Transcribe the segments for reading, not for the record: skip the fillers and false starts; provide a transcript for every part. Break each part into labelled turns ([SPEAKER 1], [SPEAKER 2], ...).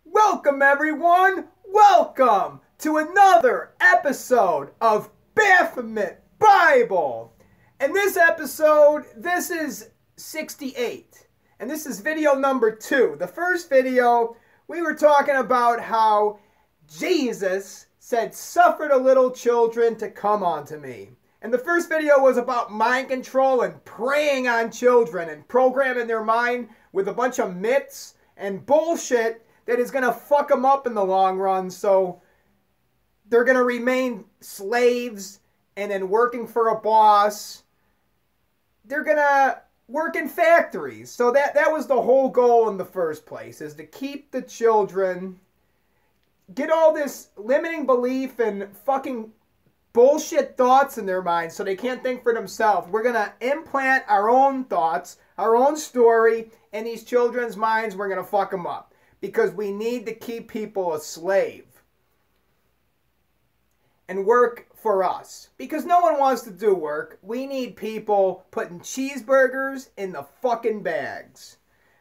[SPEAKER 1] Welcome everyone, welcome to another episode of Baphomet Bible. And this episode, this is 68. And this is video number 2. The first video, we were talking about how Jesus said, "Suffer the little children to come unto me." And the first video was about mind control and preying on children and programming their mind with a bunch of myths and bullshit that is going to fuck them up in the long run. So they're going to remain slaves and then working for a boss. They're going to work in factories. So that was the whole goal in the first place, is to keep the children, get all this limiting belief and fucking bullshit thoughts in their minds so they can't think for themselves. We're going to implant our own thoughts, our own story in these children's minds. We're going to fuck them up because we need to keep people a slave and work for us, because no one wants to do work. We need people putting cheeseburgers in the fucking bags.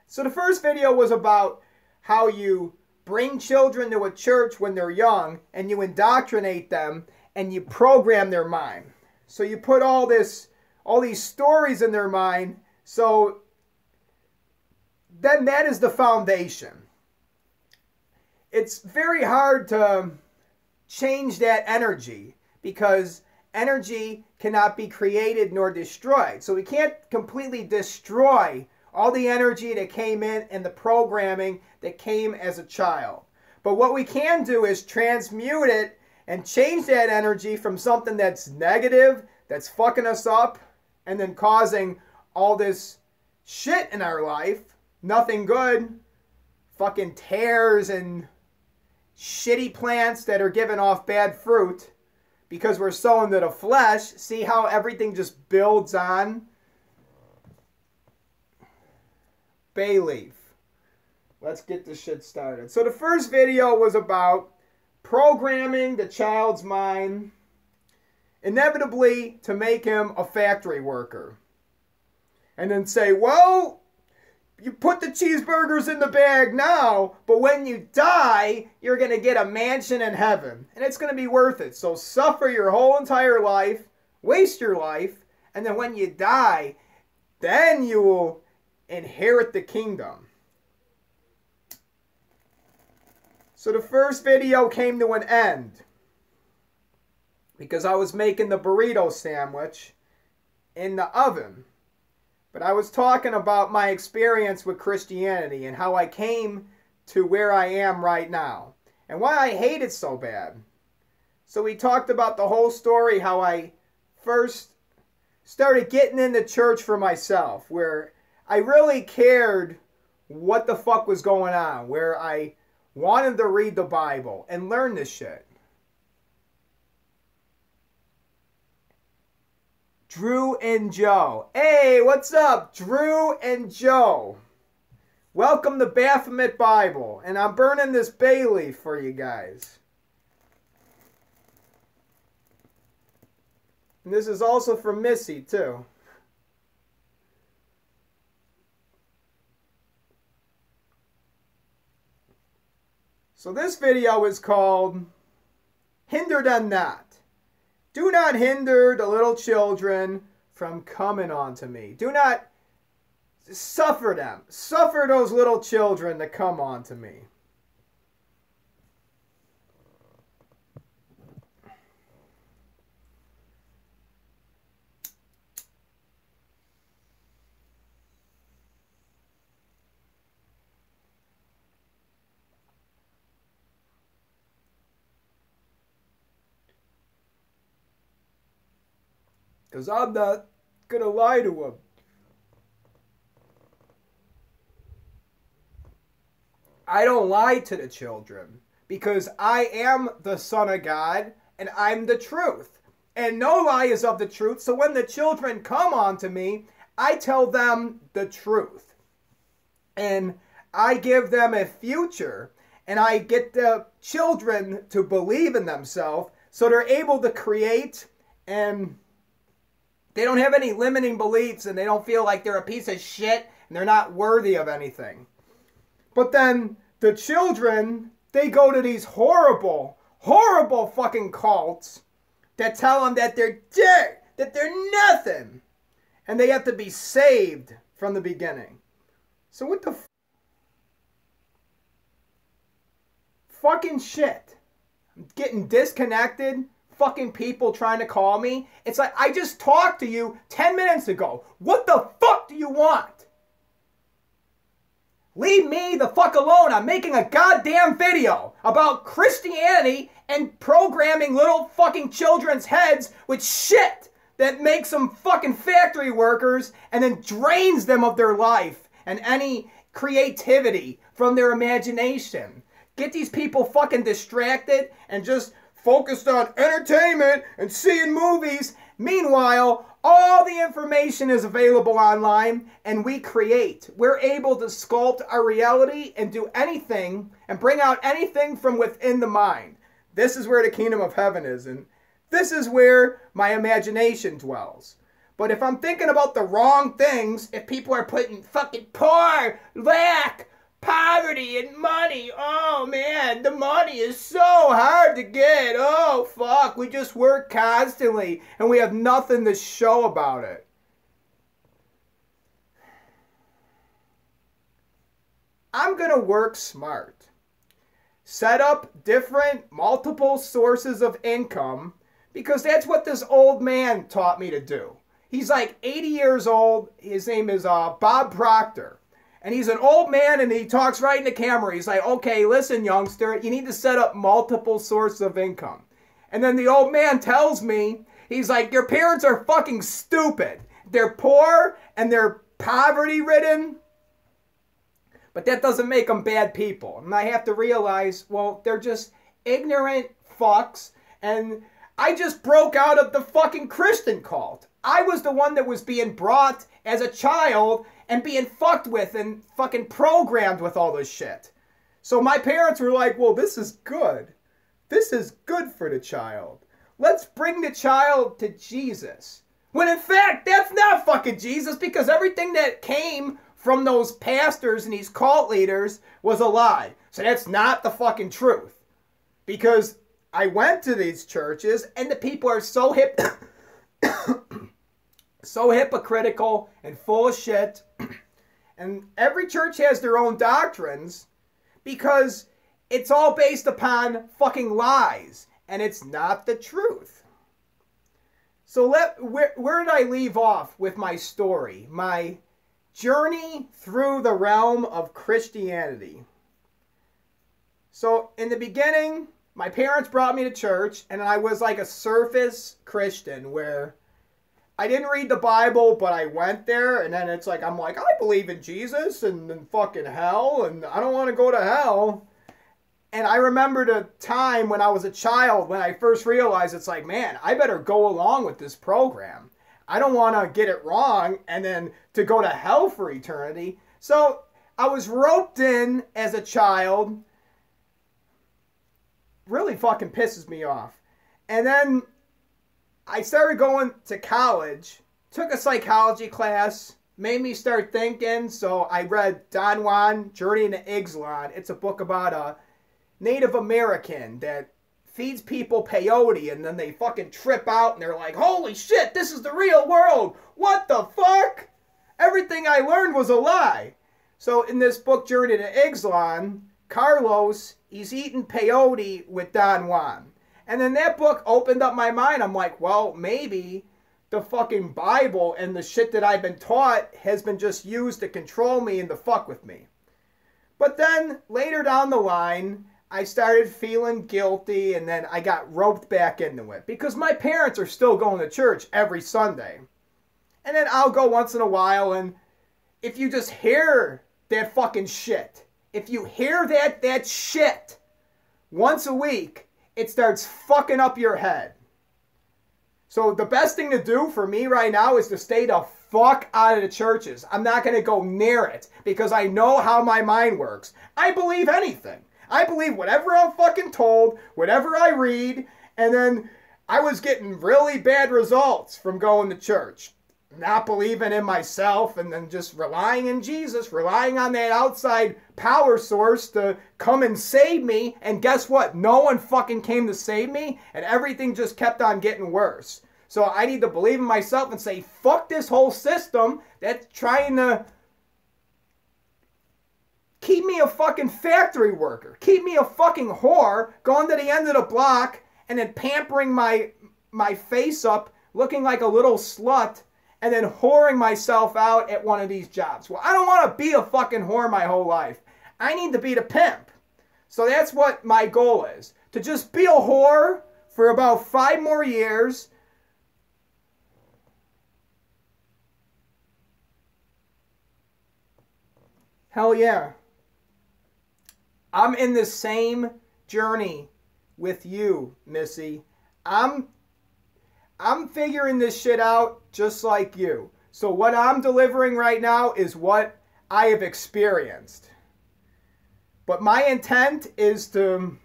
[SPEAKER 1] So the first video was about how you bring children to a church when they're young and you indoctrinate them and you program their mind. So you put all these stories in their mind. So then that is the foundation. It's very hard to change that energy because energy cannot be created nor destroyed. So we can't completely destroy all the energy that came in and the programming that came as a child. But what we can do is transmute it and change that energy from something that's negative, that's fucking us up, and then causing all this shit in our life, nothing good, fucking tears and shitty plants that are giving off bad fruit because we're sowing to the flesh. See how everything just builds on? Bay leaf. Let's get this shit started. So the first video was about programming the child's mind, inevitably to make him a factory worker. And then say, well, you put the cheeseburgers in the bag now, but when you die, you're going to get a mansion in heaven. And it's going to be worth it. So suffer your whole entire life, waste your life, and then when you die, then you will inherit the kingdom. So the first video came to an end because I was making the burrito sandwich in the oven. But I was talking about my experience with Christianity and how I came to where I am right now and why I hate it so bad. So we talked about the whole story, how I first started getting into church for myself, where I really cared what the fuck was going on, where I wanted to read the Bible and learn this shit. Drew and Joe. Hey, what's up, Drew and Joe? Welcome to Baphomet Bible. And I'm burning this bay leaf for you guys. And this is also for Missy, too. So this video is called Hinder Them Not. Do not hinder the little children from coming unto me. Do not suffer them. Suffer those little children to come unto me. Because I'm not going to lie to them. I don't lie to the children because I am the Son of God and I'm the truth. And no lie is of the truth. So when the children come unto me, I tell them the truth. And I give them a future. And I get the children to believe in themselves so they're able to create, and they don't have any limiting beliefs and they don't feel like they're a piece of shit and they're not worthy of anything. But then the children, they go to these horrible, horrible fucking cults that tell them that they're dirt, that they're nothing, and they have to be saved from the beginning. So what the fucking shit? I'm getting disconnected. Fucking people trying to call me. It's like, I just talked to you 10 minutes ago. What the fuck do you want? Leave me the fuck alone. I'm making a goddamn video about Christianity and programming little fucking children's heads with shit that makes them fucking factory workers and then drains them of their life and any creativity from their imagination. Get these people fucking distracted and just focused on entertainment and seeing movies. Meanwhile, all the information is available online and we create. We're able to sculpt our reality and do anything and bring out anything from within the mind. This is where the kingdom of heaven is, and this is where my imagination dwells. But if I'm thinking about the wrong things, if people are putting fucking poor, lack, poverty, and money, oh man, the money is so hard to get. Oh fuck, we just work constantly and we have nothing to show about it. I'm gonna work smart. Set up different, multiple sources of income, because that's what this old man taught me to do. He's like 80 years old. His name is Bob Proctor. And he's an old man and he talks right in the camera. He's like, okay, listen, youngster, you need to set up multiple sources of income. And then the old man tells me, he's like, your parents are fucking stupid. They're poor and they're poverty-ridden. But that doesn't make them bad people. And I have to realize, well, they're just ignorant fucks. And I just broke out of the fucking Christian cult. I was the one that was being brought as a child and being fucked with and fucking programmed with all this shit. So my parents were like, well, this is good. This is good for the child. Let's bring the child to Jesus. When in fact, that's not fucking Jesus, because everything that came from those pastors and these cult leaders was a lie. So that's not the fucking truth. Because I went to these churches and the people are so so hypocritical and full of shit. And every church has their own doctrines because it's all based upon fucking lies. And it's not the truth. So where did I leave off with my story? My journey through the realm of Christianity. So in the beginning, my parents brought me to church, and I was like a surface Christian where I didn't read the Bible, but I went there, and then it's like, I'm like, I believe in Jesus and fucking hell, and I don't want to go to hell. And I remembered a time when I was a child when I first realized it's like, man, I better go along with this program. I don't want to get it wrong and then to go to hell for eternity. So I was roped in as a child. Really fucking pisses me off. And then I started going to college, took a psychology class, made me start thinking. So I read Don Juan, Journey into Ixtlan. It's a book about a Native American that feeds people peyote and then they fucking trip out and they're like, holy shit, this is the real world. What the fuck? Everything I learned was a lie. So in this book, Journey to Ixtlan, Carlos, he's eating peyote with Don Juan. And then that book opened up my mind. I'm like, well, maybe the fucking Bible and the shit that I've been taught has been just used to control me and to fuck with me. But then later down the line, I started feeling guilty, and then I got roped back into it because my parents are still going to church every Sunday. And then I'll go once in a while, and if you just hear that fucking shit, if you hear that shit once a week, it starts fucking up your head. So the best thing to do for me right now is to stay the fuck out of the churches. I'm not going to go near it because I know how my mind works. I believe anything. I believe whatever I'm fucking told, whatever I read, and then I was getting really bad results from going to church. not believing in myself and then just relying in Jesus, relying on that outside power source to come and save me. And guess what? No one fucking came to save me, and everything just kept on getting worse. So I need to believe in myself and say, fuck this whole system that's trying to keep me a fucking factory worker, keep me a fucking whore, going to the end of the block and then pampering my face up, looking like a little slut, and then whoring myself out at one of these jobs. Well, I don't want to be a fucking whore my whole life. I need to be the pimp. So that's what my goal is. To just be a whore for about 5 more years. Hell yeah. I'm in the same journey with you, Missy. I'm figuring this shit out just like you. So what I'm delivering right now is what I have experienced. But my intent is to,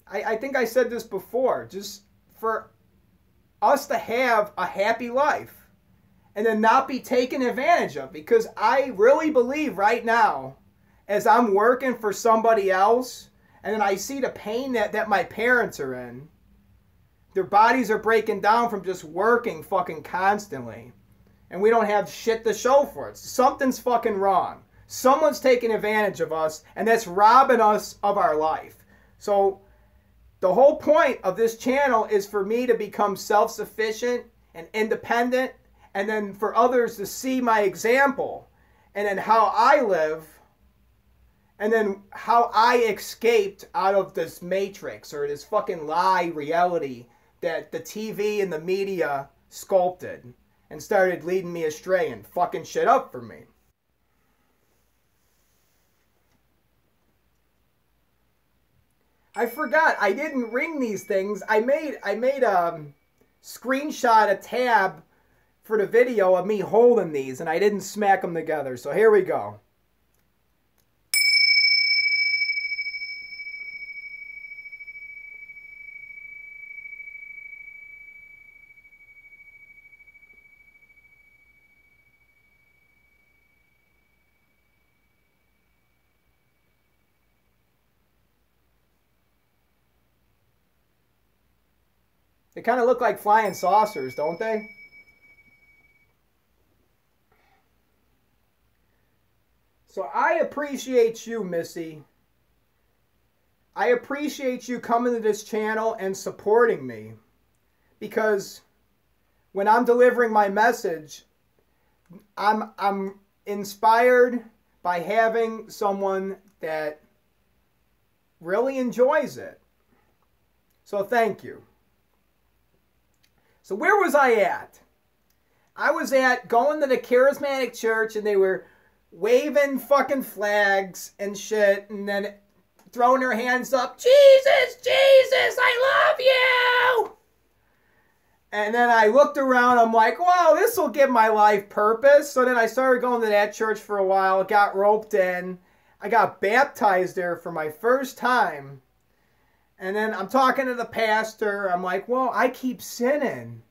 [SPEAKER 1] I think I said this before, just for us to have a happy life and then not be taken advantage of. Because I really believe right now, as I'm working for somebody else, and then I see the pain that my parents are in, their bodies are breaking down from just working fucking constantly. And we don't have shit to show for it. Something's fucking wrong. Someone's taking advantage of us, and that's robbing us of our life. So the whole point of this channel is for me to become self-sufficient and independent, and then for others to see my example, and then how I live, and then how I escaped out of this matrix or this fucking lie reality that the TV and the media sculpted and started leading me astray and fucking shit up for me. I forgot, I didn't ring these things. I made a screenshot, a tab for the video of me holding these, and I didn't smack them together. So here we go. They kind of look like flying saucers, don't they? So I appreciate you, Missy. I appreciate you coming to this channel and supporting me. Because when I'm delivering my message, I'm inspired by having someone that really enjoys it. So thank you. So where was I at? I was at going to the charismatic church, and they were waving fucking flags and shit, and then throwing their hands up, Jesus, Jesus, I love you! And then I looked around, I'm like, wow, this will give my life purpose. So then I started going to that church for a while, got roped in. I got baptized there for my first time. And then I'm talking to the pastor. I'm like, well, I keep sinning.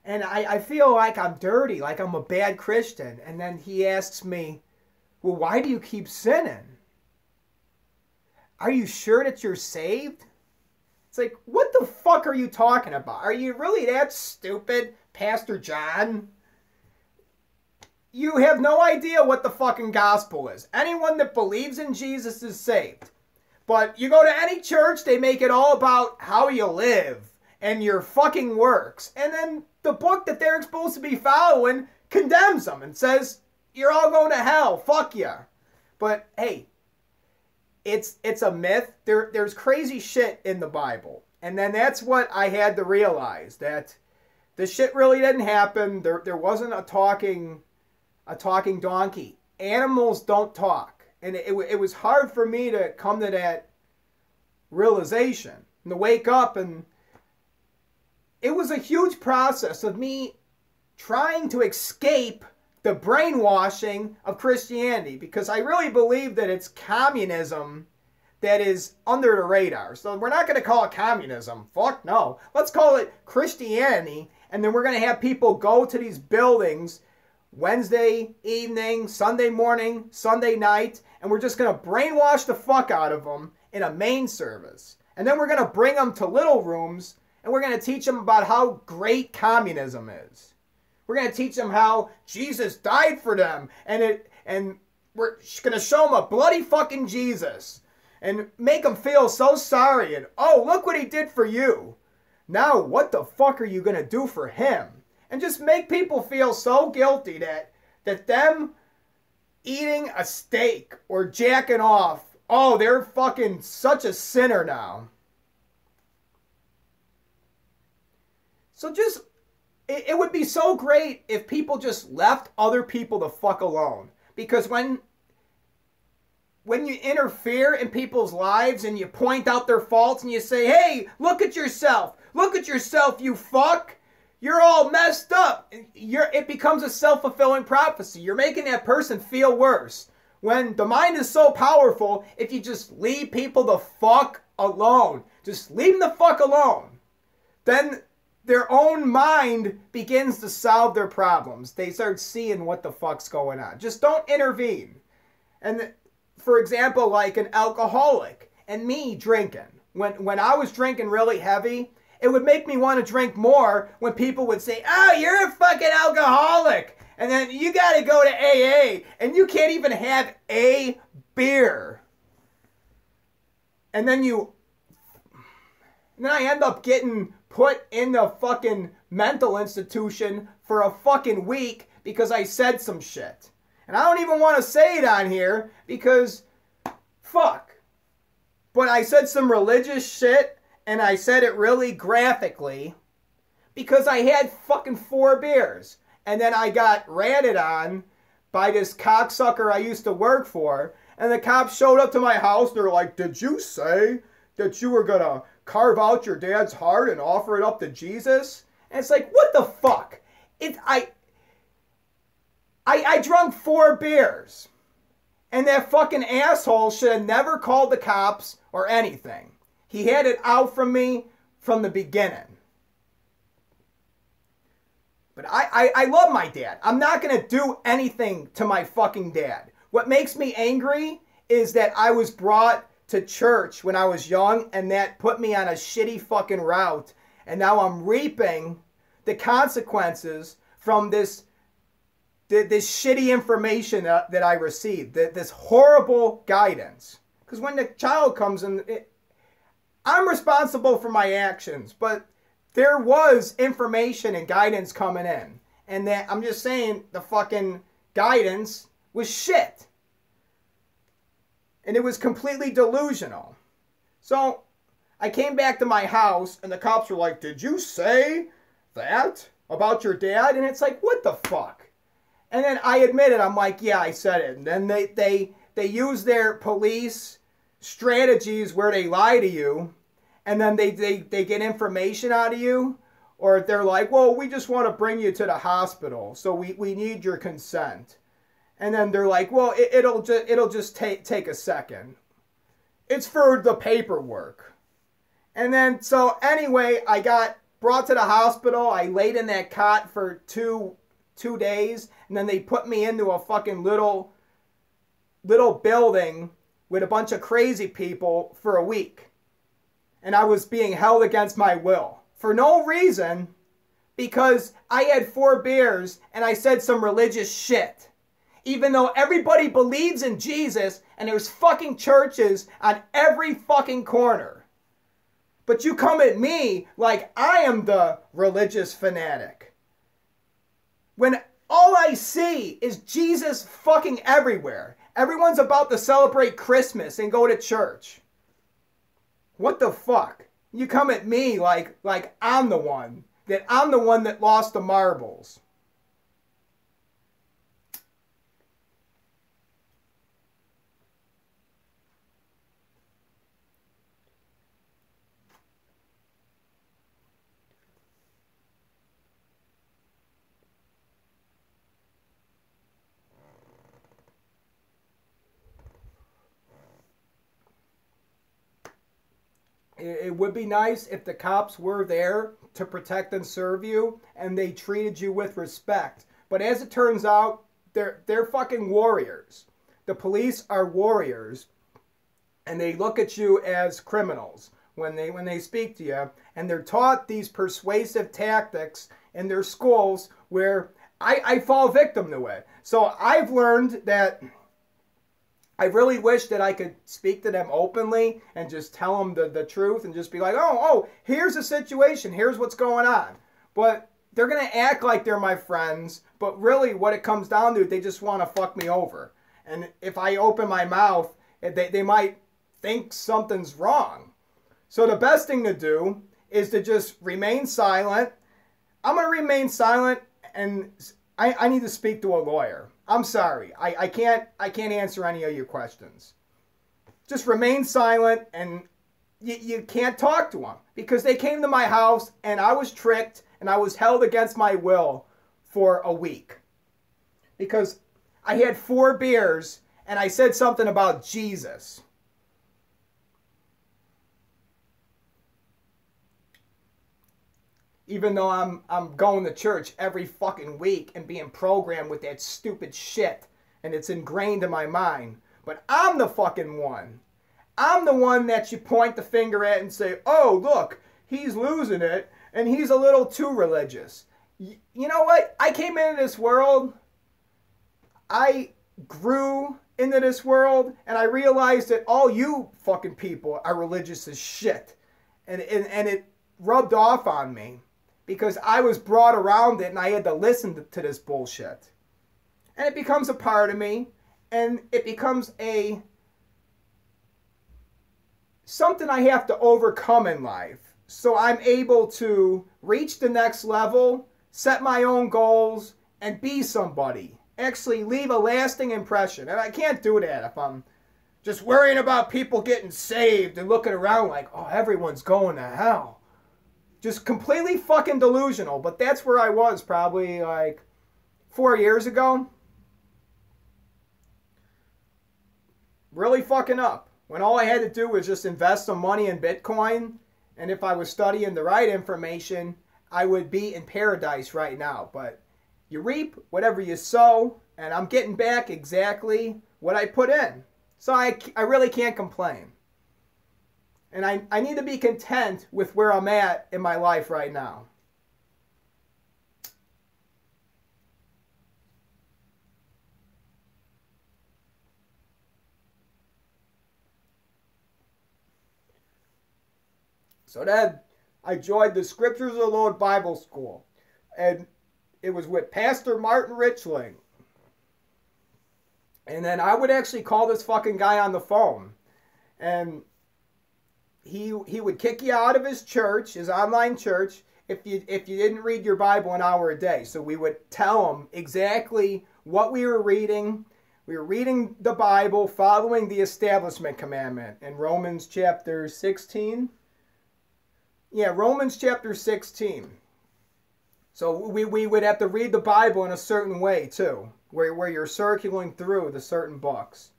[SPEAKER 1] And I feel like I'm dirty, like I'm a bad Christian. And then he asks me, well, why do you keep sinning? Are you sure that you're saved? It's like, what the fuck are you talking about? Are you really that stupid, Pastor John? You have no idea what the fucking gospel is. Anyone that believes in Jesus is saved. But you go to any church, they make it all about how you live and your fucking works. And then the book that they're supposed to be following condemns them and says, you're all going to hell, fuck ya. But hey, it's a myth. There's crazy shit in the Bible. And then that's what I had to realize, that the shit really didn't happen. There wasn't a talking donkey. Animals don't talk. And it was hard for me to come to that realization and to wake up. And it was a huge process of me trying to escape the brainwashing of Christianity, because I really believe that it's communism that is under the radar. So we're not going to call it communism. Fuck no. Let's call it Christianity, And then we're going to have people go to these buildings Wednesday evening, Sunday morning, Sunday night, and we're just going to brainwash the fuck out of them in a main service. And then we're going to bring them to little rooms, and we're going to teach them about how great communism is. We're going to teach them how Jesus died for them, and we're going to show them a bloody fucking Jesus and make them feel so sorry. And, oh, look what he did for you. Now, what the fuck are you going to do for him? And just make people feel so guilty that them eating a steak or jacking off, oh, they're fucking such a sinner now. So just, it would be so great if people just left other people the fuck alone. Because when you interfere in people's lives and you point out their faults and you say, hey, look at yourself, you fuck. You're all messed up. It becomes a self-fulfilling prophecy. You're making that person feel worse. When the mind is so powerful, if you just leave people the fuck alone, just leave them the fuck alone, then their own mind begins to solve their problems. They start seeing what the fuck's going on. Just don't intervene. And for example, like an alcoholic and me drinking. When I was drinking really heavy, it would make me want to drink more when people would say, oh, you're a fucking alcoholic. And then you got to go to AA. And you can't even have a beer. And then I end up getting put in the fucking mental institution for a fucking week because I said some shit. And I don't even want to say it on here because, fuck. But I said some religious shit. And I said it really graphically because I had fucking 4 beers. And then I got ratted on by this cocksucker I used to work for. And the cops showed up to my house. They're like, did you say that you were going to carve out your dad's heart and offer it up to Jesus? And it's like, what the fuck? I drunk 4 beers. And that fucking asshole should have never called the cops or anything. He had it out from me from the beginning. But I love my dad. I'm not going to do anything to my fucking dad. What makes me angry is that I was brought to church when I was young and that put me on a shitty fucking route. And now I'm reaping the consequences from this shitty information that I received. This horrible guidance. Because when the child comes in... I'm responsible for my actions, but there was information and guidance coming in. And that, I'm just saying, the fucking guidance was shit. And it was completely delusional. So, I came back to my house, and the cops were like, did you say that about your dad? And it's like, what the fuck? And then I admitted, I'm like, yeah, I said it. And then they use their police strategies where they lie to you and then they get information out of you, or they're like, well, we just want to bring you to the hospital, so we need your consent. And then they're like, well, it'll just take a second. It's for the paperwork. And then, so anyway, I got brought to the hospital. I laid in that cot for two days, and then they put me into a fucking little building with a bunch of crazy people for a week. And I was being held against my will. For no reason, because I had 4 beers and I said some religious shit. Even though everybody believes in Jesus and there's fucking churches on every fucking corner. But you come at me like I am the religious fanatic. When all I see is Jesus fucking everywhere. Everyone's about to celebrate Christmas and go to church. What the fuck? You come at me like I'm the one that lost the marbles. it would be nice if the cops were there to protect and serve you and they treated you with respect. But as it turns out, they're fucking warriors. The police are warriors, and they look at you as criminals when they speak to you, and they're taught these persuasive tactics in their schools where I fall victim to it. So I've learned that I really wish that I could speak to them openly and just tell them the truth and just be like, oh, here's the situation, here's what's going on. But they're going to act like they're my friends, but really what it comes down to, they just want to fuck me over. And if I open my mouth, they might think something's wrong. So the best thing to do is to just remain silent. I'm going to remain silent, and I need to speak to a lawyer. I'm sorry. I can't answer any of your questions. Just remain silent, and you can't talk to them because they came to my house and I was tricked and I was held against my will for a week because I had 4 beers and I said something about Jesus. Even though I'm going to church every fucking week and being programmed with that stupid shit and it's ingrained in my mind. But I'm the fucking one. I'm the one that you point the finger at and say, oh, look, he's losing it and he's a little too religious. You know what? I came into this world, I grew into this world, and I realized that all you fucking people are religious as shit. And it rubbed off on me because I was brought around it and I had to listen to this bullshit. And it becomes a part of me, and it becomes something I have to overcome in life. So I'm able to reach the next level, set my own goals, and be somebody. Actually leave a lasting impression. And I can't do that if I'm just worrying about people getting saved and looking around like, oh, everyone's going to hell. Just completely fucking delusional. But that's where I was probably like 4 years ago. Really fucking up. When all I had to do was just invest some money in Bitcoin. And if I was studying the right information, I would be in paradise right now. But you reap whatever you sow, and I'm getting back exactly what I put in. So I really can't complain. And I need to be content with where I'm at in my life right now. So then I joined the Scriptures of the Lord Bible School. And it was with Pastor Martin Richling. And then I would actually call this fucking guy on the phone. And he would kick you out of his church, his online church, if you didn't read your Bible an hour a day. So we would tell him exactly what we were reading. We were reading the Bible, following the establishment commandment in Romans chapter 16. Yeah, Romans chapter 16. So we would have to read the Bible in a certain way too, where you're circling through the certain books.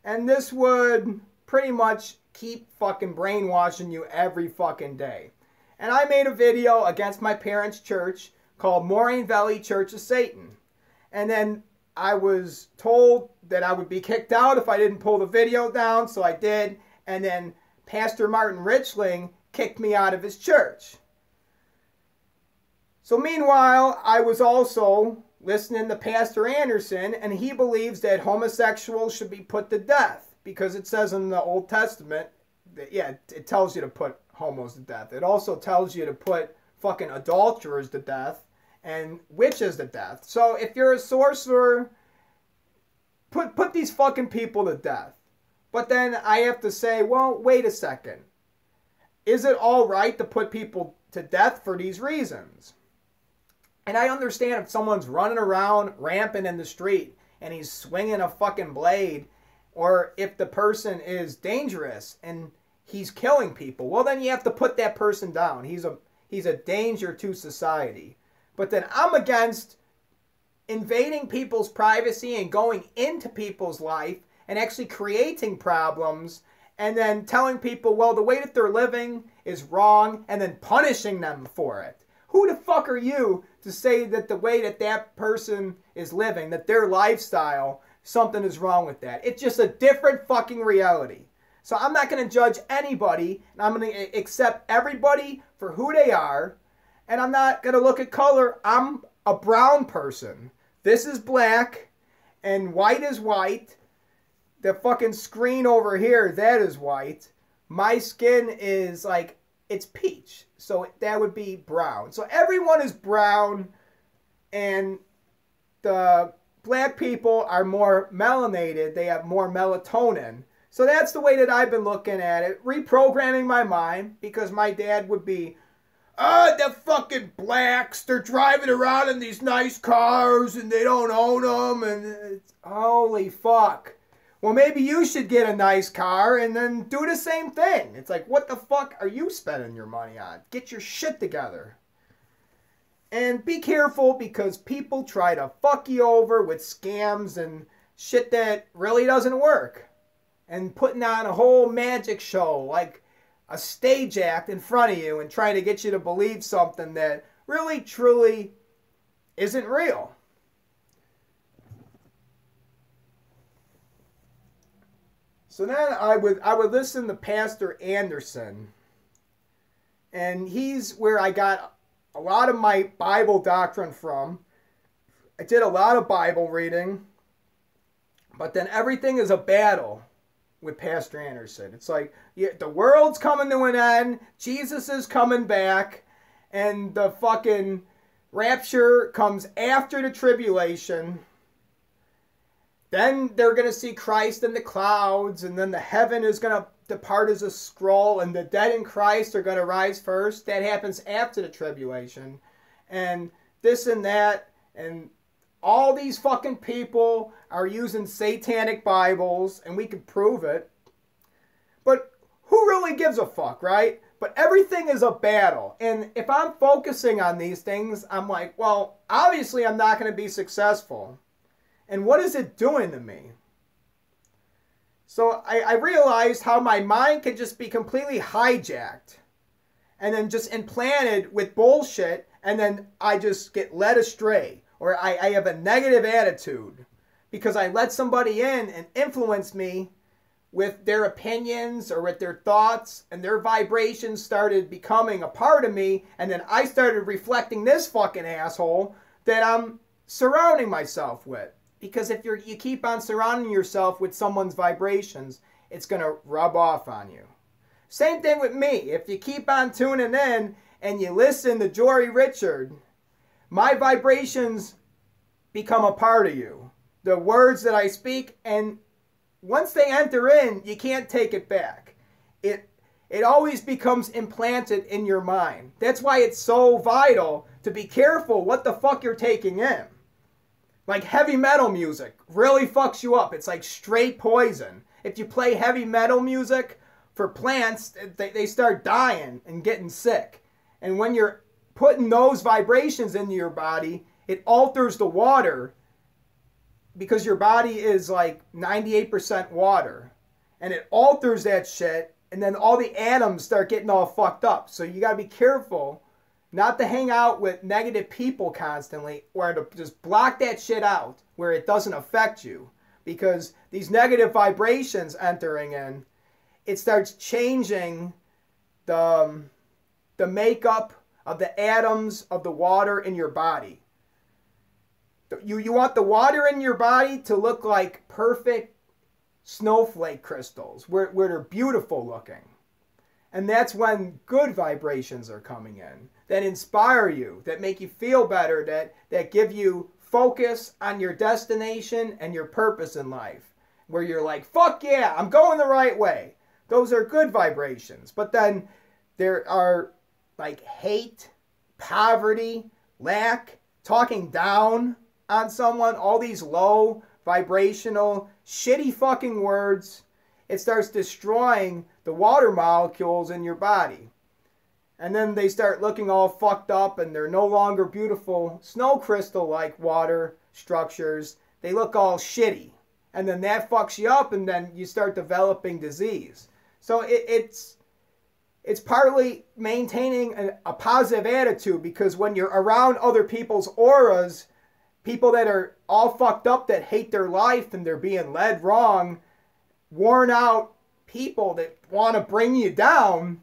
[SPEAKER 1] And this would pretty much keep fucking brainwashing you every fucking day. And I made a video against my parents' church called Moraine Valley Church of Satan. And then I was told that I would be kicked out if I didn't pull the video down, so I did. And then Pastor Martin Richling kicked me out of his church. So meanwhile, I was also listening to Pastor Anderson, and he believes that homosexuals should be put to death because it says in the Old Testament that, yeah, it tells you to put homos to death. It also tells you to put fucking adulterers to death and witches to death. So if you're a sorcerer, put these fucking people to death. But then I have to say, well, wait a second. Is it all right to put people to death for these reasons? And I understand if someone's running around rampant in the street and he's swinging a fucking blade, or if the person is dangerous and he's killing people, well, then you have to put that person down. He's a danger to society. But then I'm against invading people's privacy and going into people's life and actually creating problems and then telling people, well, the way that they're living is wrong and then punishing them for it. Who the fuck are you to say that the way that that person is living, that their lifestyle, something is wrong with that? It's just a different fucking reality. So I'm not going to judge anybody, and I'm going to accept everybody for who they are, and I'm not going to look at color. I'm a brown person. This is black, and white is white. The fucking screen over here, that is white. My skin is like, it's peach. So that would be brown. So everyone is brown, and the black people are more melanated. They have more melatonin. So that's the way that I've been looking at it. Reprogramming my mind, because my dad would be, the fucking blacks, they're driving around in these nice cars and they don't own them. And it's, holy fuck. Well, maybe you should get a nice car and then do the same thing. It's like, what the fuck are you spending your money on? Get your shit together. And be careful, because people try to fuck you over with scams and shit that really doesn't work. And putting on a whole magic show, like a stage act in front of you, and trying to get you to believe something that really, truly isn't real. So then I would listen to Pastor Anderson, and he's where I got a lot of my Bible doctrine from. I did a lot of Bible reading, but then everything is a battle with Pastor Anderson. It's like, yeah, the world's coming to an end, Jesus is coming back, and the fucking rapture comes after the tribulation. Then they're going to see Christ in the clouds, and then the heaven is going to depart as a scroll, and the dead in Christ are going to rise first. That happens after the tribulation. And this and that, and all these fucking people are using satanic Bibles, and we can prove it. But who really gives a fuck, right? But everything is a battle. And if I'm focusing on these things, I'm like, well, obviously I'm not going to be successful. And what is it doing to me? So I realized how my mind can just be completely hijacked and then just implanted with bullshit, and then I just get led astray. Or I have a negative attitude because I let somebody in and influence me with their opinions or with their thoughts, and their vibrations started becoming a part of me, and then I started reflecting this fucking asshole that I'm surrounding myself with. Because if you keep on surrounding yourself with someone's vibrations, it's going to rub off on you. Same thing with me. If you keep on tuning in and you listen to Jory Richard, my vibrations become a part of you. The words that I speak, and once they enter in, you can't take it back. It always becomes implanted in your mind. That's why it's so vital to be careful what the fuck you're taking in. Like heavy metal music really fucks you up. It's like straight poison. If you play heavy metal music for plants, they start dying and getting sick. And when you're putting those vibrations into your body, it alters the water, because your body is like 98% water. And it alters that shit, and then all the atoms start getting all fucked up. So you got to be careful not to hang out with negative people constantly, or to just block that shit out where it doesn't affect you. Because these negative vibrations entering in, it starts changing the makeup of the atoms of the water in your body. You want the water in your body to look like perfect snowflake crystals, where they're beautiful looking. And that's when good vibrations are coming in, that inspire you, that make you feel better, that give you focus on your destination and your purpose in life. Where you're like, fuck yeah, I'm going the right way. Those are good vibrations. But then there are like hate, poverty, lack, talking down on someone, all these low vibrational, shitty fucking words. It starts destroying the water molecules in your body. And then they start looking all fucked up, and they're no longer beautiful snow crystal-like water structures. They look all shitty. And then that fucks you up, and then you start developing disease. So it's it's partly maintaining a positive attitude, because when you're around other people's auras, people that are all fucked up, that hate their life and they're being led wrong, worn out people that want to bring you down,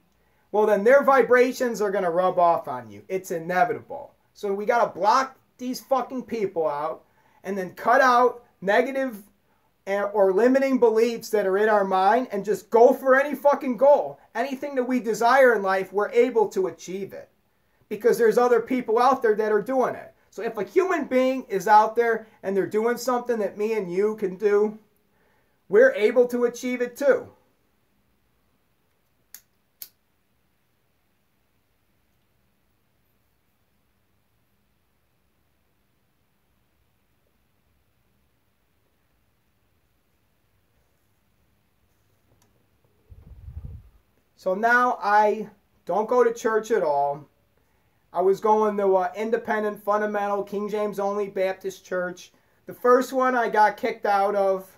[SPEAKER 1] well, then their vibrations are going to rub off on you. It's inevitable. So we got to block these fucking people out, and then cut out negative or limiting beliefs that are in our mind, and just go for any fucking goal. Anything that we desire in life, we're able to achieve it, because there's other people out there that are doing it. So if a human being is out there and they're doing something that me and you can do, we're able to achieve it too. So now I don't go to church at all. I was going to independent, fundamental, King James only Baptist church. The first one I got kicked out of.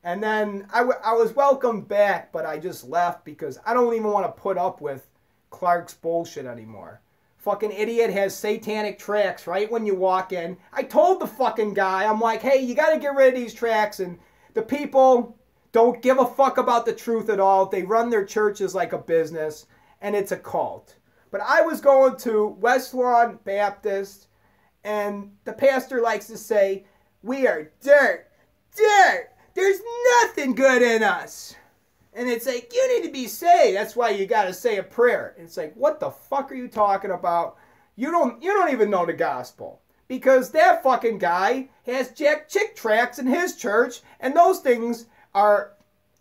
[SPEAKER 1] And then I was welcomed back, but I just left because I don't even want to put up with Clark's bullshit anymore. Fucking idiot has satanic tracks right when you walk in. I told the fucking guy, I'm like, hey, you got to get rid of these tracks. And the people don't give a fuck about the truth at all. They run their churches like a business, and it's a cult. But I was going to West Lawn Baptist, and the pastor likes to say, we are dirt, dirt. There's nothing good in us. And it's like, you need to be saved. That's why you got to say a prayer. And it's like, what the fuck are you talking about? You don't even know the gospel. Because that fucking guy has jack chick tracts in his church, and those things are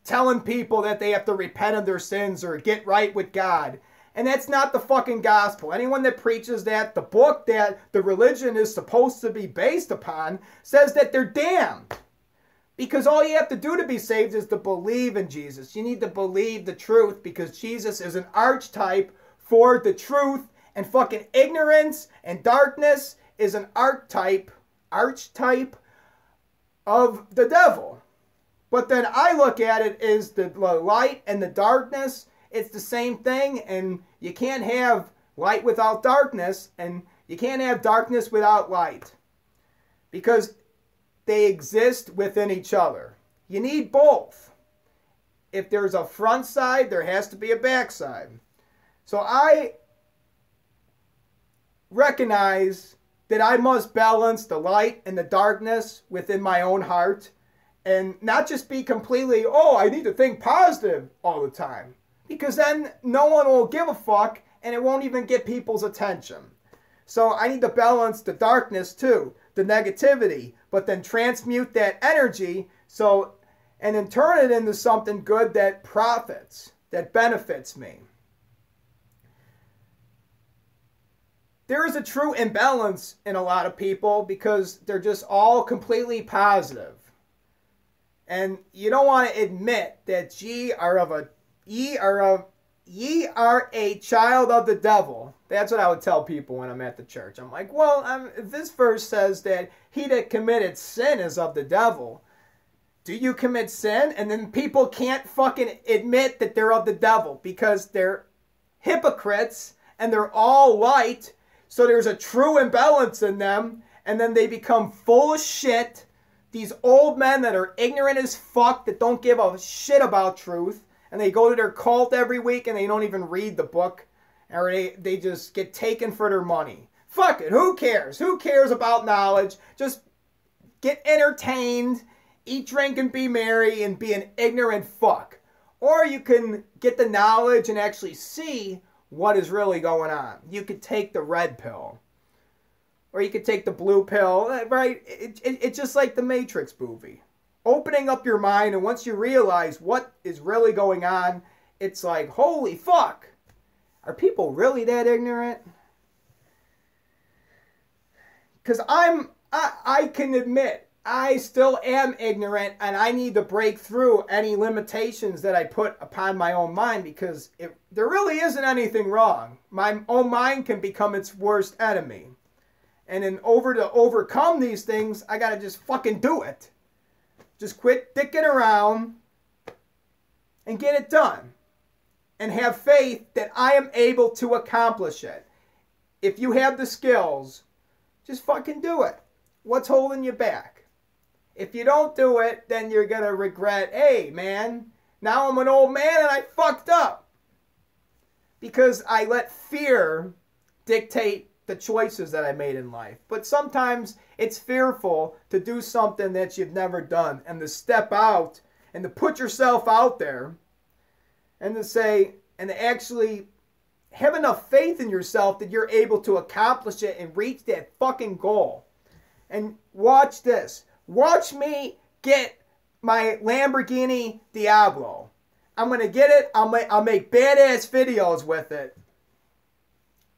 [SPEAKER 1] telling people that they have to repent of their sins or get right with God. And that's not the fucking gospel. Anyone that preaches that, the book that the religion is supposed to be based upon, says that they're damned. Because all you have to do to be saved is to believe in Jesus. You need to believe the truth, because Jesus is an archetype for the truth, and fucking ignorance and darkness is an archetype of the devil. But then I look at it as the light and the darkness. It's the same thing, and you can't have light without darkness, and you can't have darkness without light, because they exist within each other. You need both. If there's a front side, there has to be a back side. So I recognize that I must balance the light and the darkness within my own heart, and not just be completely, oh, I need to think positive all the time. Because then no one will give a fuck, and it won't even get people's attention. So I need to balance the darkness too, the negativity, but then transmute that energy, and then turn it into something good that profits, that benefits me. There is a true imbalance in a lot of people, because they're just all completely positive. And you don't want to admit that ye are a child of the devil. That's what I would tell people when I'm at the church. I'm like, well, this verse says that he that committed sin is of the devil. Do you commit sin? And then people can't fucking admit that they're of the devil, because they're hypocrites and they're all light. So there's a true imbalance in them, and then they become full of shit. These old men that are ignorant as fuck, that don't give a shit about truth, and they go to their cult every week and they don't even read the book, or they just get taken for their money. Fuck it, who cares? Who cares about knowledge? Just get entertained, eat, drink, and be merry, and be an ignorant fuck. Or you can get the knowledge and actually see what is really going on. You could take the red pill, or you could take the blue pill, right? It's just like the Matrix movie. Opening up your mind, and once you realize what is really going on, it's like, holy fuck. Are people really that ignorant? Because I can admit, I still am ignorant, and I need to break through any limitations that I put upon my own mind, because there really isn't anything wrong. My own mind can become its worst enemy. And in order to overcome these things, I gotta just fucking do it. Just quit dicking around and get it done. and have faith that I am able to accomplish it. If you have the skills, just fucking do it. What's holding you back? If you don't do it, then you're going to regret, hey, man, now I'm an old man and I fucked up. Because I let fear dictate the choices that I made in life. But sometimes it's fearful to do something that you've never done and to step out and to put yourself out there and to say, and to actually have enough faith in yourself that you're able to accomplish it and reach that fucking goal. And watch this. Watch me get my Lamborghini Diablo. I'm going to get it. I'll make badass videos with it.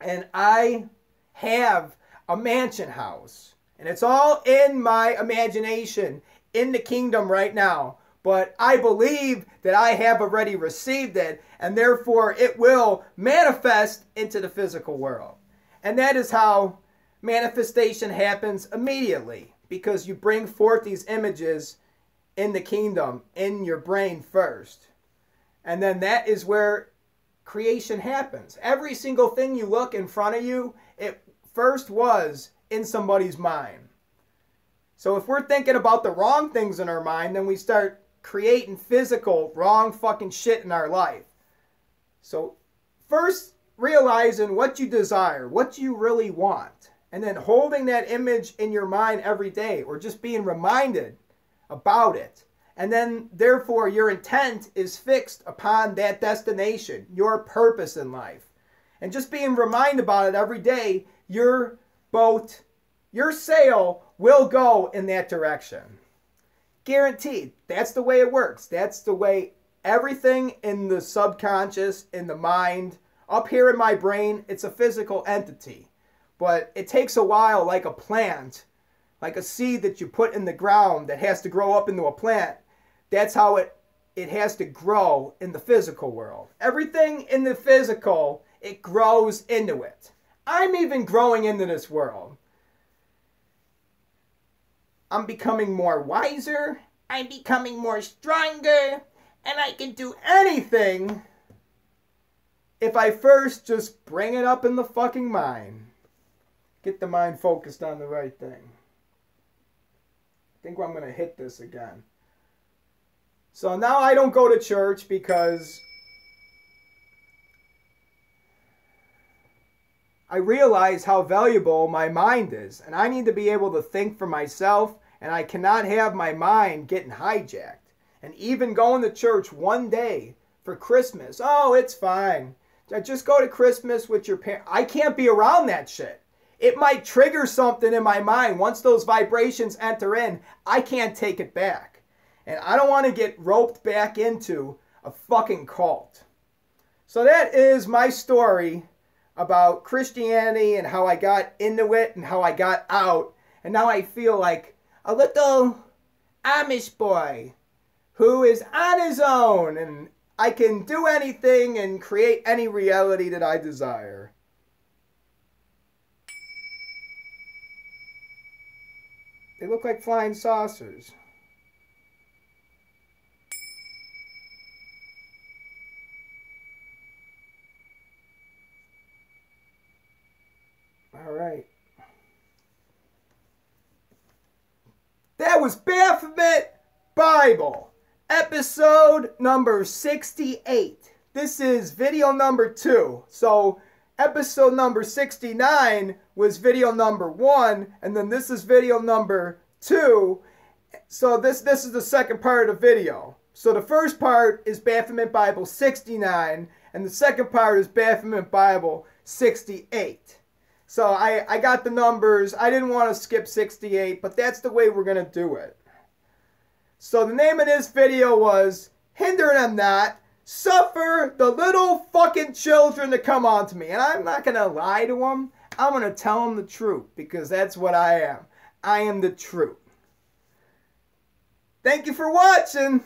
[SPEAKER 1] And I have a mansion house. And it's all in my imagination in the kingdom right now. But I believe that I have already received it. And therefore it will manifest into the physical world. And that is how manifestation happens immediately. Because you bring forth these images in the kingdom, in your brain first. And then that is where creation happens. Every single thing you look in front of you, it first was in somebody's mind. So if we're thinking about the wrong things in our mind, then we start creating physical wrong fucking shit in our life. So first realizing what you desire, what you really want, and then holding that image in your mind every day, or just being reminded about it. And then, therefore, your intent is fixed upon that destination, your purpose in life. And just being reminded about it every day, your boat, your sail will go in that direction. Guaranteed. That's the way it works. That's the way everything in the subconscious, in the mind, up here in my brain, it's a physical entity. But it takes a while, like a plant, like a seed that you put in the ground that has to grow up into a plant. That's how it has to grow in the physical world. Everything in the physical, it grows into it. I'm even growing into this world. I'm becoming more wiser. I'm becoming more stronger. And I can do anything if I first just bring it up in the fucking mind. Get the mind focused on the right thing. I think I'm going to hit this again. So now I don't go to church because I realize how valuable my mind is. And I need to be able to think for myself. And I cannot have my mind getting hijacked. And even going to church one day for Christmas. Oh, it's fine. Just go to Christmas with your parents. I can't be around that shit. It might trigger something in my mind. Once those vibrations enter in, I can't take it back. And I don't want to get roped back into a fucking cult. So that is my story about Christianity and how I got into it and how I got out. And now I feel like a little Amish boy who is on his own. And I can do anything and create any reality that I desire. They look like flying saucers. All right. That was Baphomet Bible, episode number 68. This is video number 2. So episode number 69 was video number 1, and then this is video number 2. So this is the second part of the video. So the first part is Baphomet Bible 69, and the second part is Baphomet Bible 68. So I got the numbers. I didn't want to skip 68, but that's the way we're going to do it. So the name of this video was Hinder Them Not, Suffer the Little Fucking Children to Come Unto Me. And I'm not going to lie to them. I'm going to tell them the truth because that's what I am. I am the truth. Thank you for watching.